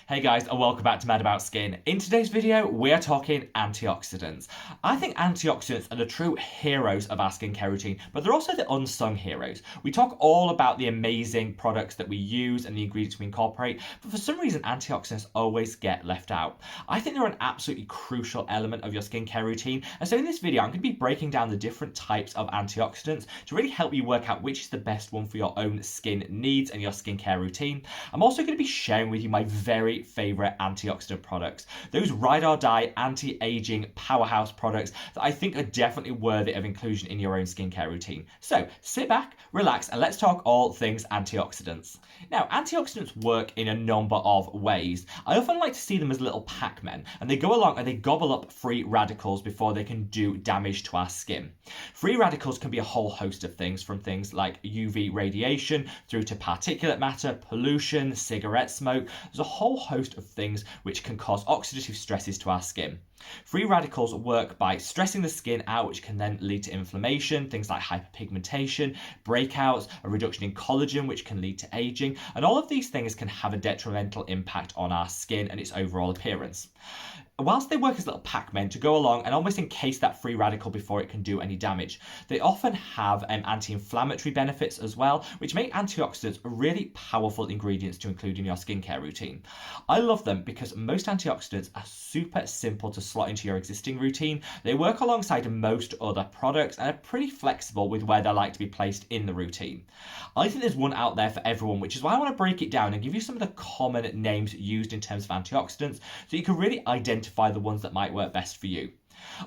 Hey guys, and welcome back to Mad About Skin. In today's video, we're talking antioxidants. I think antioxidants are the true heroes of our skincare routine, but they're also the unsung heroes. We talk all about the amazing products that we use and the ingredients we incorporate, but for some reason, antioxidants always get left out. I think they're an absolutely crucial element of your skincare routine, and so in this video, I'm going to be breaking down the different types of antioxidants to really help you work out which is the best one for your own skin needs and your skincare routine. I'm also going to be sharing with you my very favorite antioxidant products, those ride or die anti-aging powerhouse products that I think are definitely worthy of inclusion in your own skincare routine. So sit back, relax, and let's talk all things antioxidants. Now, antioxidants work in a number of ways. I often like to see them as little Pac-Men, and they go along and they gobble up free radicals before they can do damage to our skin. Free radicals can be a whole host of things, from things like UV radiation through to particulate matter, pollution, cigarette smoke. There's a whole host of things which can cause oxidative stresses to our skin. Free radicals work by stressing the skin out, which can then lead to inflammation, things like hyperpigmentation, breakouts, a reduction in collagen, which can lead to aging, and all of these things can have a detrimental impact on our skin and its overall appearance. Whilst they work as little Pac-Men to go along and almost encase that free radical before it can do any damage, they often have anti-inflammatory benefits as well, which make antioxidants really powerful ingredients to include in your skincare routine. I love them because most antioxidants are super simple to slot into your existing routine. They work alongside most other products and are pretty flexible with where they like to be placed in the routine. I think there's one out there for everyone, which is why I want to break it down and give you some of the common names used in terms of antioxidants so you can really identify the ones that might work best for you.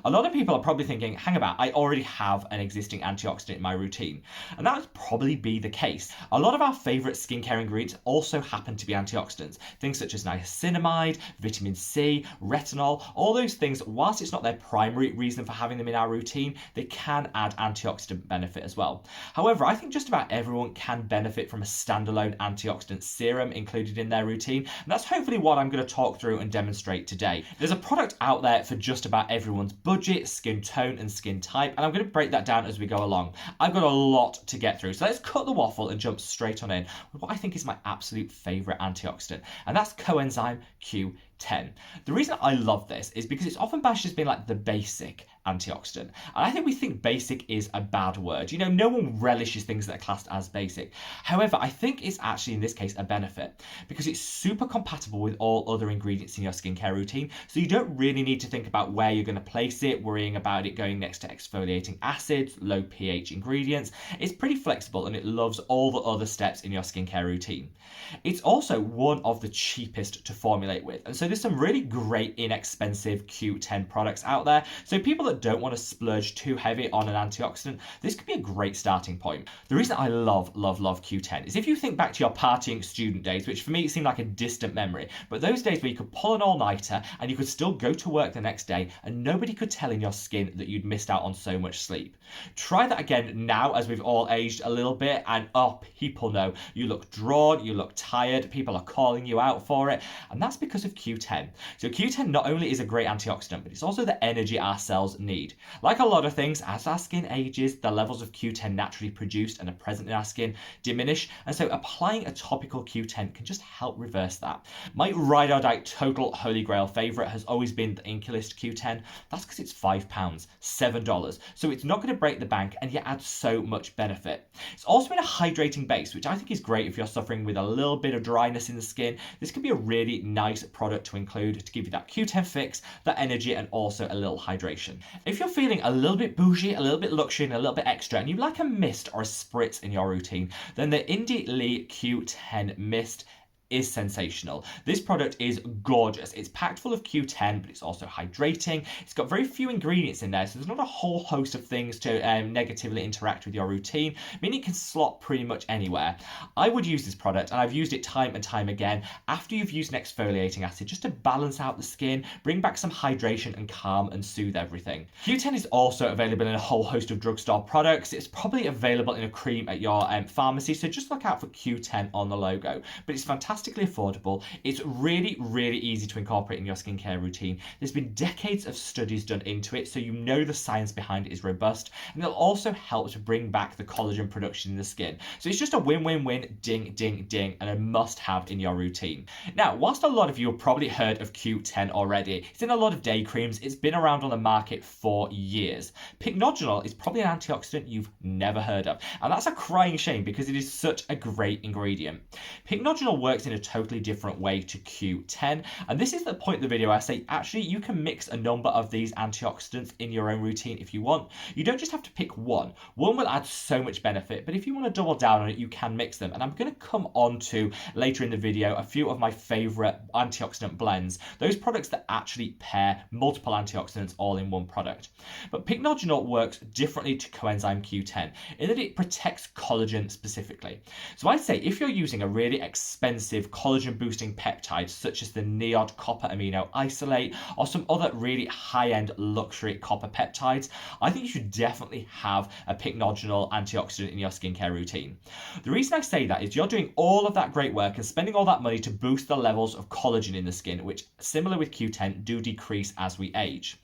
A lot of people are probably thinking, hang about, I already have an existing antioxidant in my routine. And that would probably be the case. A lot of our favourite skincare ingredients also happen to be antioxidants. Things such as niacinamide, vitamin C, retinol, all those things, whilst it's not their primary reason for having them in our routine, they can add antioxidant benefit as well. However, I think just about everyone can benefit from a standalone antioxidant serum included in their routine. And that's hopefully what I'm going to talk through and demonstrate today. There's a product out there for just about everyone's budget, skin tone, and skin type, and I'm going to break that down as we go along. I've got a lot to get through, so let's cut the waffle and jump straight on in with what I think is my absolute favourite antioxidant, and that's Coenzyme Q10. The reason I love this is because it's often bashed as being like the basic antioxidant, and I think we think basic is a bad word. You know, no one relishes things that are classed as basic. However, I think it's actually in this case a benefit because it's super compatible with all other ingredients in your skincare routine, so you don't really need to think about where you're going to place it, worrying about it going next to exfoliating acids, low pH ingredients. It's pretty flexible and it loves all the other steps in your skincare routine. It's also one of the cheapest to formulate with, and so there's some really great inexpensive Q10 products out there. So people that don't want to splurge too heavy on an antioxidant, this could be a great starting point. The reason I love Q10 is if you think back to your partying student days, which for me seem like a distant memory, but those days where you could pull an all-nighter and you could still go to work the next day and nobody could tell in your skin that you'd missed out on so much sleep. Try that again now as we've all aged a little bit and people know you look drawn, you look tired, people are calling you out for it, and that's because of Q10. So Q10 not only is a great antioxidant, but it's also the energy our cells need. Like a lot of things, as our skin ages, the levels of Q10 naturally produced and are present in our skin diminish, and so applying a topical Q10 can just help reverse that. My ride or die total holy grail favourite has always been the Inculist Q10. That's because it's £5, $7, so it's not going to break the bank and yet adds so much benefit. It's also in a hydrating base, which I think is great if you're suffering with a little bit of dryness in the skin. This can be a really nice product to include to give you that Q10 fix, that energy, and also a little hydration. If you're feeling a little bit bougie, a little bit luxury, and a little bit extra, and you like a mist or a spritz in your routine, then the Indie Lee Q10 Mist is sensational. This product is gorgeous. It's packed full of Q10, but it's also hydrating. It's got very few ingredients in there, so there's not a whole host of things to negatively interact with your routine, meaning it can slot pretty much anywhere. I would use this product, and I've used it time and time again, after you've used an exfoliating acid, just to balance out the skin, bring back some hydration and calm and soothe everything. Q10 is also available in a whole host of drugstore products. It's probably available in a cream at your pharmacy, so just look out for Q10 on the logo. But it's fantastic fantastically affordable. It's really, really easy to incorporate in your skincare routine. There's been decades of studies done into it, so you know the science behind it is robust, and it'll also help to bring back the collagen production in the skin. So it's just a win-win-win, ding, ding, ding, and a must-have in your routine. Now, whilst a lot of you have probably heard of Q10 already, it's in a lot of day creams, it's been around on the market for years. Pycnogenol is probably an antioxidant you've never heard of, and that's a crying shame because it is such a great ingredient. Pycnogenol works in a totally different way to Q10, and this is the point of the video I say actually you can mix a number of these antioxidants in your own routine if you want. You don't just have to pick one. One will add so much benefit, but if you want to double down on it, you can mix them. And I'm going to come on to later in the video a few of my favorite antioxidant blends, those products that actually pair multiple antioxidants all in one product. But Pycnogenol works differently to Coenzyme Q10 in that it protects collagen specifically. So I'd say if you're using a really expensive collagen boosting peptide such as the NIOD copper amino isolate or some other really high-end luxury copper peptides, I think you should definitely have a Pycnogenol antioxidant in your skincare routine. The reason I say that is you're doing all of that great work and spending all that money to boost the levels of collagen in the skin, which, similar with Q10, do decrease as we age.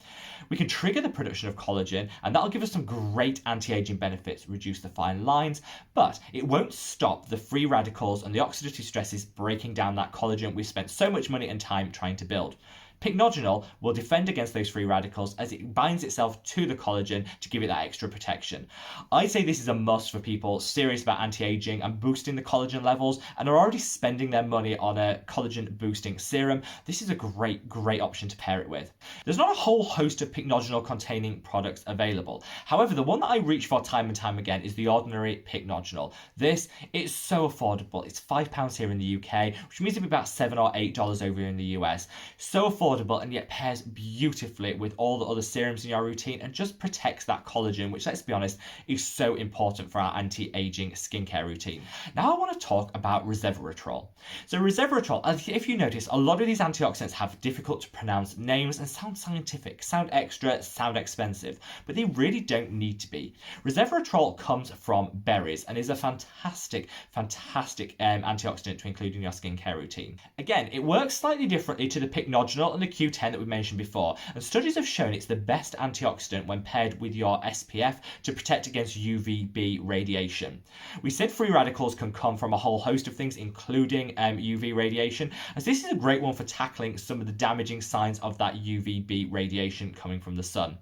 We can trigger the production of collagen, and that'll give us some great anti-aging benefits, reduce the fine lines, but it won't stop the free radicals and the oxidative stresses breaking down that collagen we've spent so much money and time trying to build. Pycnogenol will defend against those free radicals as it binds itself to the collagen to give it that extra protection. I'd say this is a must for people serious about anti-aging and boosting the collagen levels and are already spending their money on a collagen boosting serum. This is a great option to pair it with. There's not a whole host of Pycnogenol containing products available. However, the one that I reach for time and time again is the ordinary Pycnogenol. This is so affordable. It's £5 here in the UK, which means it'd be about $7 or $8 over in the US. So affordable, and yet pairs beautifully with all the other serums in your routine and just protects that collagen, which, let's be honest, is so important for our anti-aging skincare routine. Now I want to talk about Resveratrol. So Resveratrol, if you notice, a lot of these antioxidants have difficult to pronounce names and sound scientific, sound extra, sound expensive, but they really don't need to be. Resveratrol comes from berries and is a fantastic antioxidant to include in your skincare routine. Again, it works slightly differently to the Pycnogenol and the Q10 that we mentioned before, and studies have shown it's the best antioxidant when paired with your SPF to protect against UVB radiation. We said free radicals can come from a whole host of things, including UV radiation, as this is a great one for tackling some of the damaging signs of that UVB radiation coming from the sun.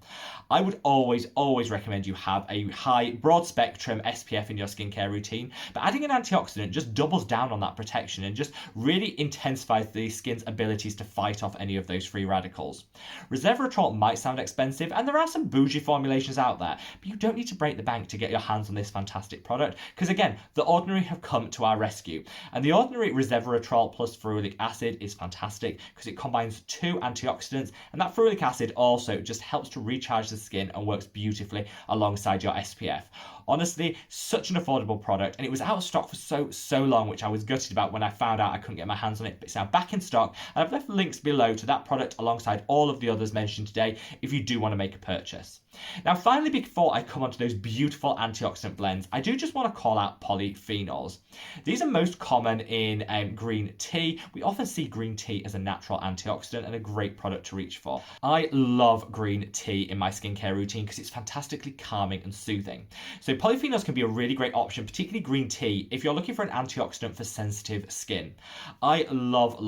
I would always recommend you have a high, broad spectrum SPF in your skincare routine, but adding an antioxidant just doubles down on that protection and just really intensifies the skin's abilities to fight off any of those free radicals. Resveratrol might sound expensive, and there are some bougie formulations out there, but you don't need to break the bank to get your hands on this fantastic product, because again, the Ordinary have come to our rescue. And the Ordinary Resveratrol plus ferulic acid is fantastic because it combines two antioxidants, and that ferulic acid also just helps to recharge the skin and works beautifully alongside your SPF. Honestly, such an affordable product, and it was out of stock for so long, which I was gutted about when I found out I couldn't get my hands on it, but it's now back in stock, and I've left links below to that product alongside all of the others mentioned today if you do want to make a purchase. Now finally, before I come on to those beautiful antioxidant blends, I do just want to call out polyphenols. These are most common in green tea. We often see green tea as a natural antioxidant and a great product to reach for. I love green tea in my skincare routine because it's fantastically calming and soothing. So polyphenols can be a really great option, particularly green tea, if you're looking for an antioxidant for sensitive skin. I love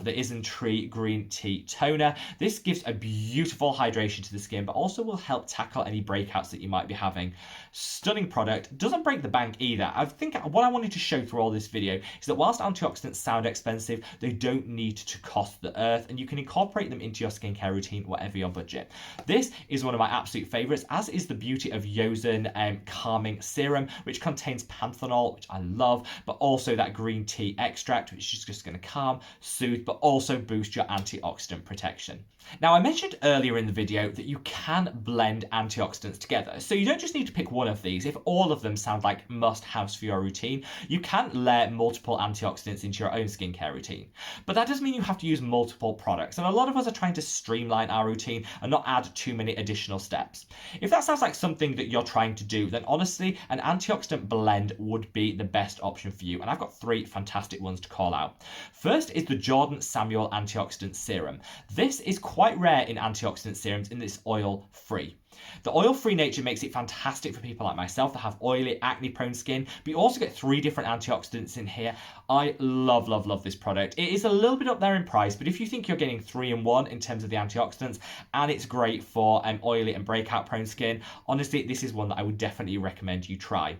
the Isntree green tea toner. This gives a beautiful hydration to the skin, but also will help tackle any breakouts that you might be having. Stunning product, doesn't break the bank either. I think what I wanted to show through all this video is that whilst antioxidants sound expensive, they don't need to cost the earth, and you can incorporate them into your skincare routine, whatever your budget. This is one of my absolute favorites, as is the beauty of Yosen calming serum, which contains panthenol, which I love, but also that green tea extract, which is just going to calm, soothe, but also boost your antioxidant protection. Now, I mentioned earlier in the video that you can blend antioxidants together, so you don't just need to pick one of these. If all of them sound like must-haves for your routine, you can layer multiple antioxidants into your own skincare routine. But that does mean you have to use multiple products, and a lot of us are trying to streamline our routine and not add too many additional steps. If that sounds like something that you're trying to do, then honestly, an antioxidant blend would be the best option for you. And I've got 3 fantastic ones to call out. First is the Jordan Samuel Antioxidant Serum. This is quite rare in antioxidant serums in that it's oil-free. The oil-free nature makes it fantastic for people like myself that have oily, acne-prone skin, but you also get 3 different antioxidants in here. I love, love, love this product. It is a little bit up there in price, but if you think you're getting 3 in 1 in terms of the antioxidants, and it's great for oily and breakout-prone skin, honestly, this is one that I would definitely recommend you try.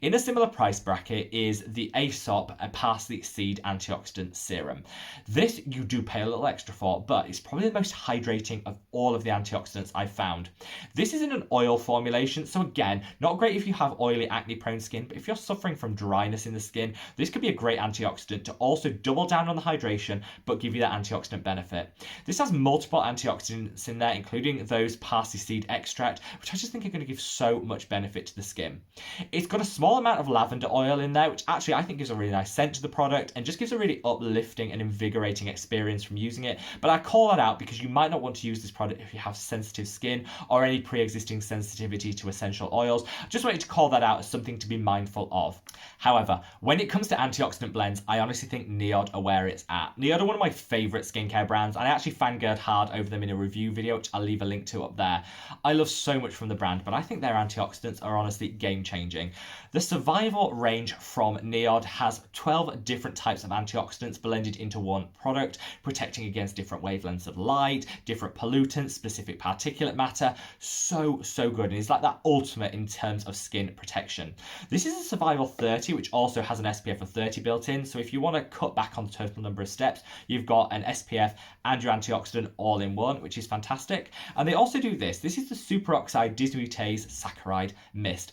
In a similar price bracket is the Aesop Parsley Seed Antioxidant Serum. This you do pay a little extra for, but it's probably the most hydrating of all of the antioxidants I've found. This is in an oil formulation, so again, not great if you have oily, acne-prone skin, but if you're suffering from dryness in the skin, this could be a great antioxidant to also double down on the hydration, but give you that antioxidant benefit. This has multiple antioxidants in there, including those parsley seed extract, which I just think are going to give so much benefit to the skin. It's got a small amount of lavender oil in there, which actually I think gives a really nice scent to the product and just gives a really uplifting and invigorating experience from using it. But I call that out because you might not want to use this product if you have sensitive skin or any pre-existing sensitivity to essential oils. I just wanted to call that out as something to be mindful of. However, when it comes to antioxidant blends, I honestly think Neod are where it's at. Neod are one of my favourite skincare brands, and I actually fangirled hard over them in a review video, which I'll leave a link to up there. I love so much from the brand, but I think their antioxidants are honestly game-changing. The Survival range from Neod has 12 different types of antioxidants blended into one product, protecting against different wavelengths of light, different pollutants, specific particulate matter. So good, and it's like that ultimate in terms of skin protection. This is a Survival 30, which also has an SPF of 30 built in, so if you want to cut back on the total number of steps, you've got an SPF and your antioxidant all in one, which is fantastic. And they also do this. This is the superoxide dismutase saccharide mist.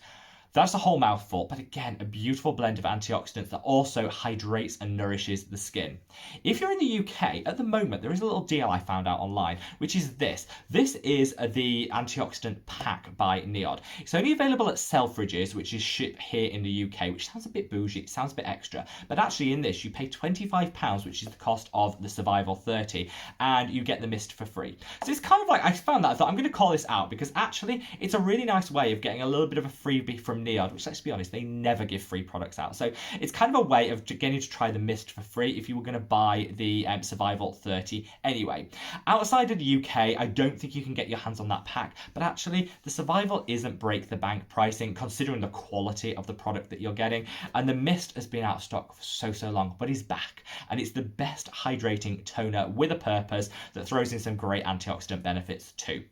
That's a whole mouthful, but again, a beautiful blend of antioxidants that also hydrates and nourishes the skin. If you're in the UK, at the moment, there is a little deal I found out online, which is this. This is the antioxidant pack by Neod. It's only available at Selfridges, which is shipped here in the UK, which sounds a bit bougie, it sounds a bit extra. But actually in this, you pay £25, which is the cost of the Survival 30, and you get the mist for free. So it's kind of like, I found that, I thought I'm going to call this out, because actually it's a really nice way of getting a little bit of a freebie from Neod, which, let's be honest, they never give free products out. So it's kind of a way of getting to try the mist for free if you were going to buy the Survival 30 anyway. Outside of the UK, I don't think you can get your hands on that pack, but actually the Survival isn't break the bank pricing considering the quality of the product that you're getting, and the mist has been out of stock for so long, but is back, and it's the best hydrating toner with a purpose that throws in some great antioxidant benefits too.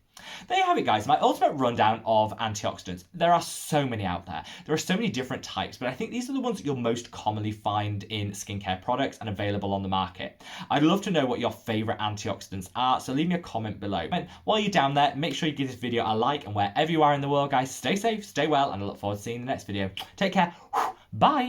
There you have it, guys, my ultimate rundown of antioxidants. There are so many out there. There are so many different types, but I think these are the ones that you'll most commonly find in skincare products and available on the market. I'd love to know what your favourite antioxidants are, so leave me a comment below. And while you're down there, make sure you give this video a like, and wherever you are in the world, guys, stay safe, stay well, and I look forward to seeing you in the next video. Take care. Bye.